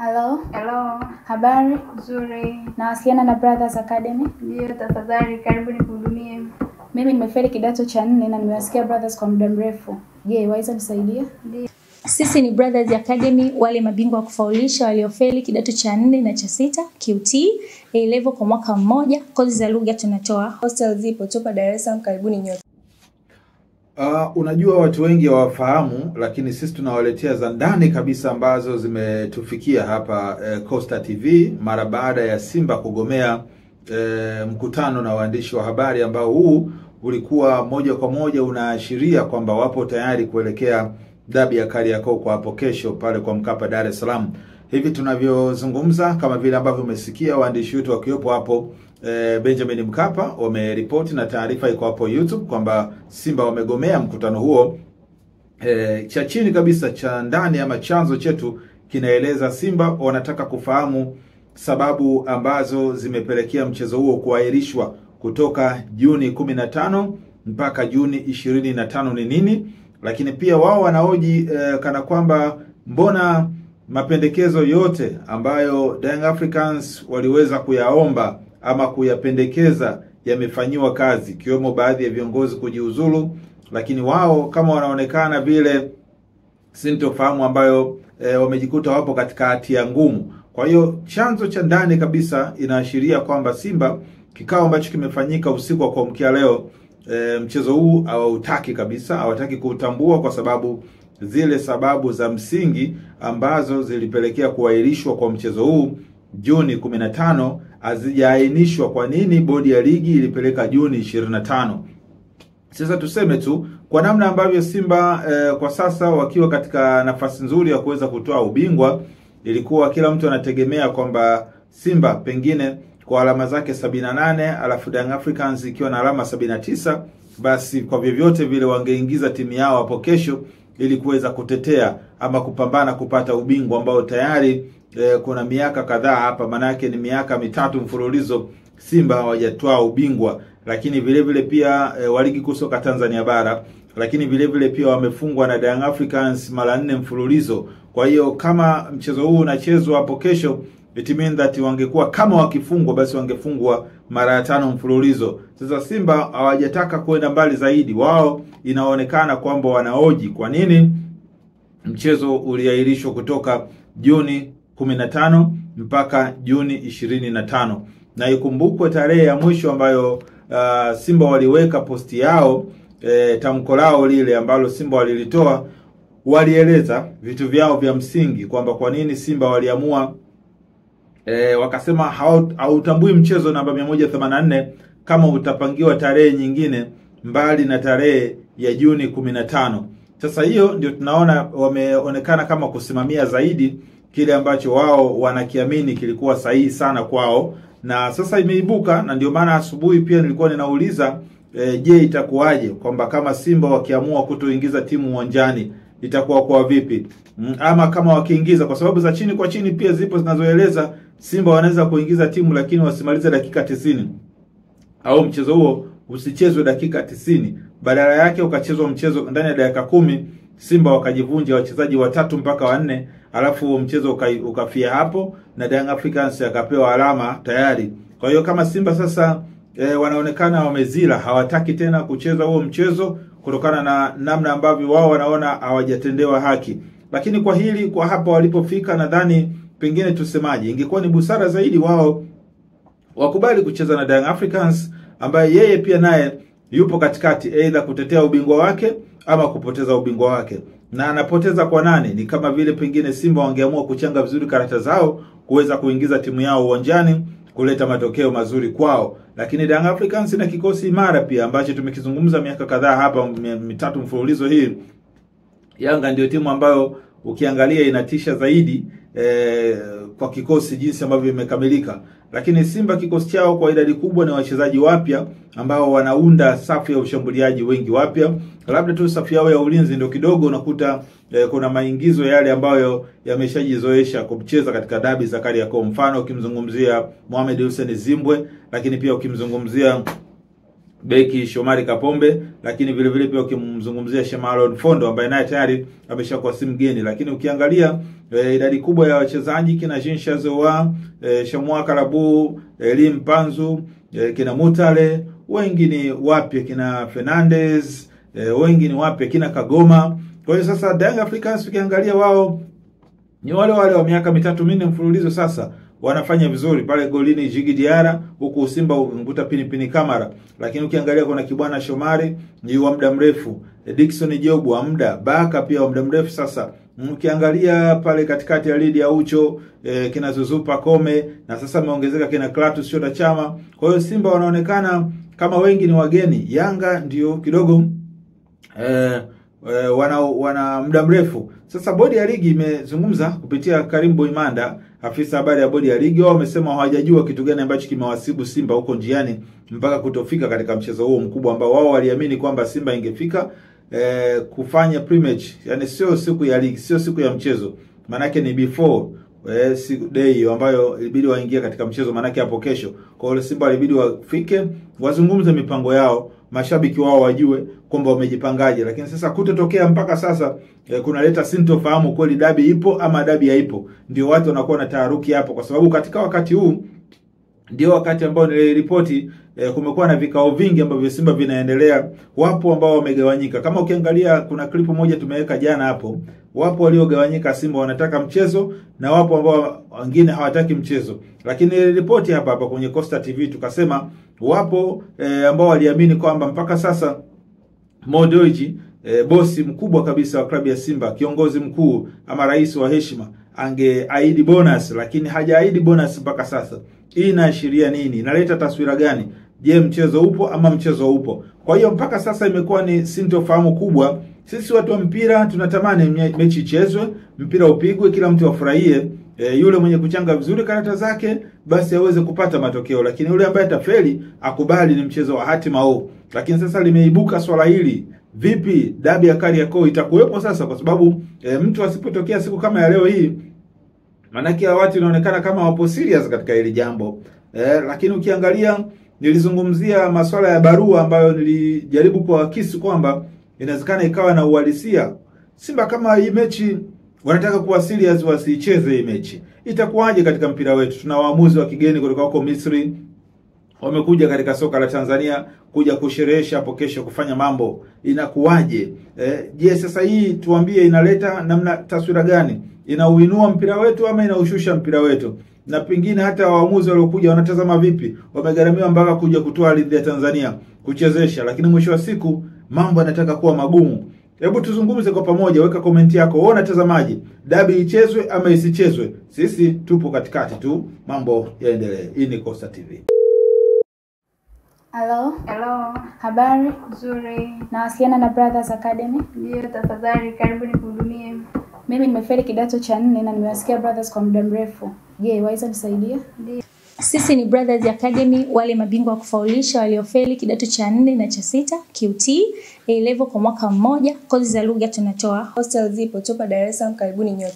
Hello. Hello. Habari? Nzuri. Nawasiliana na Brothers Academy. Ndio, tafadhali karibu nikuhudumie. Mimi nimefeli kidato cha 4 na nimewasikia Brothers kwa muda mrefu. Je, waweza nisaidia? Ndio. Sisi ni Brothers Academy, wale mabingwa wa kufaulisha waliofeli kidato cha 4 na cha 6, QT, A-level kwa mwaka mmoja. Kozi za lugha tunatoa. Hostel zipo Topa Dar es Salaam, karibuni nyote. Unajua watu wengi hawafahamu, lakini sisi tunawaletea za ndani kabisa ambazo zimetufikia hapa Costa TV mara baada ya Simba kugomea mkutano na waandishi wa habari ambao huu ulikuwa moja kwa moja unaashiria kwamba wapo tayari kuelekea dabi ya Kariakoo kwa hapo kesho pale kwa Mkapa Dar es Salaam. Hivi tunavyozungumza, kama vile ambavyo umesikia waandishi wetu wakiwepo hapo Benjamin Mkapa wameripoti na taarifa iko hapo YouTube kwamba Simba wamegomea mkutano huo. Cha chini kabisa cha ndani ama chanzo chetu kinaeleza Simba wanataka kufahamu sababu ambazo zimepelekea mchezo huo kuahirishwa kutoka Juni 15 mpaka Juni 25 ni nini, lakini pia wao wanaoji kana kwamba mbona mapendekezo yote ambayo Young Africans waliweza kuyaomba ama kuyapendekeza yamefanyiwa kazi, kiwemo baadhi ya viongozi kujiuzulu, lakini wao kama wanaonekana vile sintofahamu ambayo wamejikuta wapo katika hatia ngumu. Kwa hiyo chanzo cha ndani kabisa inaashiria kwamba Simba kikao ambacho kimefanyika usiku wa kuamkia leo, mchezo huu hawautaki kabisa, hawataki kuutambua kwa sababu zile sababu za msingi ambazo zilipelekea kuahirishwa kwa mchezo huu Juni 15 hazijaainishwa. Kwa nini bodi ya ligi ilipeleka Juni 25? Sasa tuseme tu kwa namna ambavyo Simba kwa sasa wakiwa katika nafasi nzuri ya kuweza kutoa ubingwa, ilikuwa kila mtu anategemea kwamba Simba pengine kwa alama zake 78 alafu Young Africans ikiwa na alama 79, basi kwa vyovyote vile wangeingiza timu yao hapo kesho ili kuweza kutetea ama kupambana kupata ubingwa ambao tayari kuna miaka kadhaa hapa, manake ni miaka 3 mfululizo Simba hawajatoa ubingwa. Lakini vile vile pia wa ligi kuu soka Tanzania bara, lakini vile vile pia wamefungwa na Young Africans mara 4 mfululizo. Kwa hiyo kama mchezo huu unachezwa hapo kesho, it means that wangekuwa kama wakifungwa basi wangefungwa mara 5 mfululizo. Sasa Simba hawajataka kwenda mbali zaidi. Wao inaonekana kwamba wanaoji kwa nini mchezo uliahirishwa kutoka Juni 15 mpaka Juni 25. Na ikumbukwe tarehe ya mwisho ambayo Simba waliweka posti yao, tamko lao lile ambalo Simba walilitoa, walieleza vitu vyao vya msingi kwamba kwa nini Simba waliamua wakasema hautambui mchezo namba 184 kama utapangiwa tarehe nyingine mbali na tarehe ya Juni 15. Sasa hiyo ndio tunaona wameonekana kama kusimamia zaidi kile ambacho wao wanakiamini kilikuwa sahihi sana kwao. Na sasa imeibuka, na ndio maana asubuhi pia nilikuwa ninauliza je, itakuwaje kwamba kama Simba wakiamua kutoingiza timu uwanjani itakuwa kwa vipi? Ama kama wakiingiza, kwa sababu za chini kwa chini pia zipo zinazoeleza Simba wanaweza kuingiza timu lakini wasimalize dakika 90, au mchezo huo usichezwe dakika 90, badala yake ukachezwa mchezo ndani ya dakika 10, Simba wakajivunja wachezaji 3 mpaka 4, alafu mchezo ukafia hapo na Young Africans akapewa alama tayari. Kwa hiyo kama Simba sasa wanaonekana wamezila, hawataki tena kucheza huo mchezo kutokana na namna ambavyo wao wanaona hawajatendewa haki. Lakini kwa hili, kwa hapa walipofika, nadhani pengine tusemaje, ingekuwa ni busara zaidi wao wakubali kucheza na Young Africans ambaye yeye pia naye yupo katikati, aidha kutetea ubingwa wake ama kupoteza ubingwa wake. Na anapoteza kwa nani? Ni kama vile pengine Simba wangeamua kuchanga vizuri karata zao kuweza kuingiza timu yao uwanjani kuleta matokeo mazuri kwao. Lakini Young Africans na kikosi imara pia ambacho tumekizungumza miaka kadhaa hapa 3 mfululizo hii. Yanga ndio timu ambayo ukiangalia inatisha zaidi kwa kikosi jinsi ambavyo imekamilika. Lakini Simba kikosi chao kwa idadi kubwa ni wachezaji wapya ambao wanaunda safu ya ushambuliaji wengi wapya. Labda tu safu yao ya ulinzi ndio kidogo unakuta kuna maingizo yale ambayo yameshajizoesha kucheza katika dabi za Kariakoo. Mfano ukimzungumzia Mohamed Hussein Zimbwe, lakini pia ukimzungumzia beki Shomari Kapombe, lakini vile vile pia ukimzungumzia Shemalon Fondo ambaye naye tayari ameshakuwa si mgeni. Lakini ukiangalia idadi kubwa ya wachezaji kina Jean Shazoa, Shamwa Karabu, Elim Panzu, kina Mutale, wengi ni wapya kina Fernandez, wengi ni wapya kina Kagoma. Kwa hiyo sasa Young Africans ukiangalia wao ni wale wa miaka 3-4 mfululizo sasa wanafanya vizuri pale golini Jigi Diara, huku Simba unguta Pinipini Kamara. Lakini ukiangalia kuna Kibwana Shomari ni wa muda mrefu, Dickson Jobu wa muda, Baka pia wa muda mrefu sasa. Ukiangalia pale katikati ya Lidi ya Ucho, kina Zuzupa Kome, na sasa ameongezeka kina Klatus Shoda Chama. Kwa hiyo Simba wanaonekana kama wengi ni wageni. Yanga ndio kidogo wana muda mrefu. Sasa bodi ya ligi imezungumza kupitia Karim Boimanda, afisa habari ya bodi ya ligi. Wao wamesema hawajajua kitu gani ambacho kimewasibu Simba huko njiani mpaka kutofika katika mchezo huo mkubwa ambao wao waliamini kwamba Simba ingefika kufanya pre-match. Yani sio siku ya ligi, sio siku ya mchezo. Manake ni before day ambayo ilibidi waingie katika mchezo, manake hapo kesho. Kwa hiyo Simba ilibidi wafike wazungumze mipango yao, mashabiki wao wajue kwamba wamejipangaje. Lakini sasa kutotokea mpaka sasa kunaleta sintofahamu kweli dabi ipo ama dabi haipo. Ndio watu wanakuwa na taharuki hapo, kwa sababu katika wakati huu ndio wakati ambao niliripoti kumekuwa na vikao vingi ambavyo Simba vinaendelea. Wapo ambao wamegawanyika. Kama ukiangalia kuna clip moja tumeweka jana hapo. Wapo waliogawanyika, Simba wanataka mchezo na wapo ambao wengine hawataki mchezo. Lakini niliripoti hapa kwenye Costa TV tukasema wapo ambao waliamini kwamba mpaka sasa Mo Dewji, bosi mkubwa kabisa wa klabu ya Simba, kiongozi mkuu ama rais wa heshima, angeahidi bonus, lakini hajaahidi bonus mpaka sasa. Hii inaashiria nini? Inaleta taswira gani? Je, mchezo upo ama mchezo upo? Kwa hiyo mpaka sasa imekuwa ni sintofahamu kubwa. Sisi watu wa mpira tunatamani mechi ichezwe, mpira upigwe, kila mtu afurahie. Yule mwenye kuchanga vizuri karata zake basi aweze kupata matokeo, lakini yule ambaye atafeli akubali ni mchezo wa hatima huu. Lakini sasa limeibuka swala hili, vipi dabi ya Kariakoo itakuwepo sasa? Kwa sababu mtu asipotokea siku kama ya leo hii, manake watu inaonekana kama wapo serious katika hili jambo. Lakini ukiangalia nilizungumzia masuala ya barua ambayo nilijaribu kuhakisi kwamba inawezekana ikawa na uhalisia. Simba kama hii mechi wanataka kuwa serious, wasicheze hii mechi, itakuwaje katika mpira wetu? Tuna waamuzi wa kigeni kutoka huko Misri wamekuja katika soka la Tanzania kuja kusherehesha hapo kesho, kufanya mambo. Inakuwaje? Je, sasa hii tuambie inaleta namna taswira gani? Inauinua mpira wetu ama inaushusha mpira wetu? Na pengine hata waamuzi waliokuja wanatazama vipi? Wamegharamiwa mpaka kuja kutoa ardhi ya Tanzania kuchezesha, lakini mwisho wa siku mambo yanataka kuwa magumu. Hebu tuzungumze kwa pamoja, weka komenti yako. Wewe unatazamaje? Dabi ichezwe ama isichezwe? Sisi tupo katikati tu, mambo yaendelee. Hii ni Costa TV. Hello. Hello. Habari? Nzuri. Nawasiliana na Brothers Academy. Ndio, tafadhali karibu nikuhudumie. Mimi nimefeli kidato cha 4 na nimewasikia Brothers kwa muda mrefu. Je, waweza nisaidia? Ndio. Sisi ni Brothers Academy, wale mabingwa wa kufaulisha waliofeli kidato cha 4 na cha 6 QT A level kwa mwaka mmoja. Kozi za lugha tunatoa. Hostel zipo Topa Dar es Salaam, karibuni nyote.